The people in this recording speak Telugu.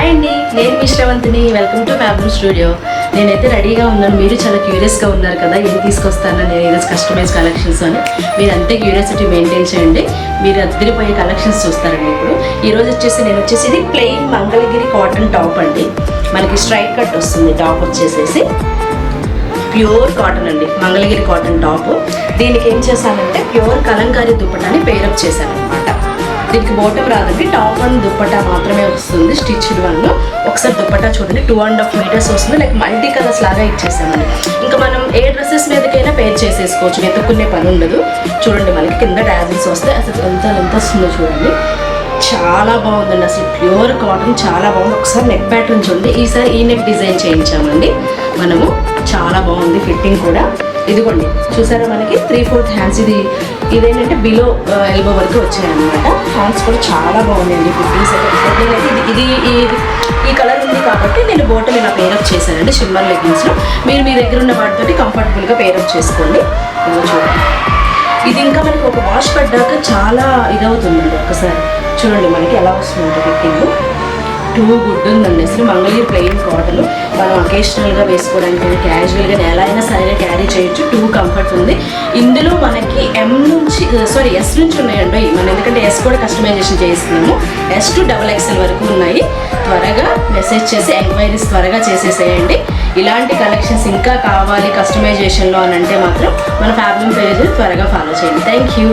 హాయ్ అండి, నేను మీ శ్రవంతిని. Welcome to fabric studio. నేనైతే రెడీగా ఉన్నాను. మీరు చాలా క్యూరియస్గా ఉన్నారు కదా, ఏం తీసుకొస్తాను నేను ఈరోజు కస్టమైజ్ కలెక్షన్స్ అని. మీరు అంతే క్యూరియాసిటీ మెయింటైన్ చేయండి, మీరు అద్దరిపోయే కలెక్షన్స్ చూస్తారండి. ఇప్పుడు ఈరోజు నేను వచ్చేసి ఇది ప్లెయిన్ మంగళగిరి కాటన్ టాప్ అండి. మనకి స్ట్రైట్ కట్ వస్తుంది. టాప్ వచ్చేసేసి ప్యూర్ కాటన్ అండి, మంగళగిరి కాటన్ టాప్. దీనికి ఏం చేశానంటే ప్యూర్ కలంకారీ దుప్పటాన్ని పేరప్ చేశాను అనమాట. దీనికి బాటమ్ రాదండి, టాప్ అండ్ దుప్పటా మాత్రమే వస్తుంది, స్టిచ్డ్ వన్. ఒకసారి దుప్పటా చూడండి, 2.5 మీటర్స్ వస్తుంది. లైక్ మల్టీ కలర్స్ లాగా ఇచ్చేసామండి. ఇంకా మనం ఏ డ్రెస్సెస్ మీదకైనా పేర్ చేసేసుకోవచ్చు, వెతుక్కునే పని ఉండదు. చూడండి, మనకి కింద టాజిల్స్ వస్తే అసలు ఎంత వస్తుందో చూడండి. చాలా బాగుందండి, అసలు ప్యూర్ కాటన్ చాలా బాగుంది. ఒకసారి నెక్ ప్యాటర్న్ చూడండి. ఈసారి ఈ నెక్ డిజైన్ చేయించామండి మనము. చాలా బాగుంది ఫిట్టింగ్ కూడా. ఇదిగోండి చూసారా, మనకి 3/4 హ్యాండ్స్. ఇదేంటంటే బిలో ఎల్బో వరకు వచ్చాయన్నమాట. హ్యాండ్స్ కూడా చాలా బాగున్నాయండి. ఫిట్టింగ్స్ అయితే ఇది ఈ కలర్ ఉంది కాబట్టి నేను బాటమ్ ఇలా పేరప్ చేశానండి షిమ్మర్ లెగ్గిన్స్లో. మీరు మీ దగ్గర ఉన్న వాటితోటి కంఫర్టబుల్గా పేరప్ చేసుకోండి. ఇదిగో చూడండి, ఇది ఇంకా మనకి ఒక వాష్ పడ్డాక చాలా ఇదవుతుందండి. ఒకసారి చూడండి మనకి ఎలా వస్తుందంటే ఫిట్టింగ్. టూ గుడ్ ఉందండి అసలు. మంగళగిరి ప్లెయిన్ కాటన్ మనం అకేషనల్గా వేసుకోవడానికి, క్యాజువల్గా ఎలా అయినా సరే క్యారీ చేయొచ్చు. టూ కంఫర్ట్ ఉంది. ఇందులో మనకి ఎస్ నుంచి ఉన్నాయండి మనం, ఎందుకంటే ఎస్ కూడా కస్టమైజేషన్ చేస్తున్నాము. S to XXL వరకు ఉన్నాయి. త్వరగా మెసేజ్ చేసి ఎంక్వైరీస్ త్వరగా చేసేసేయండి. ఇలాంటి కలెక్షన్స్ ఇంకా కావాలి కస్టమైజేషన్లో అని అంటే మాత్రం మన ఫ్యాబ్రిక్ పేజ్ త్వరగా ఫాలో చేయండి. Thank you.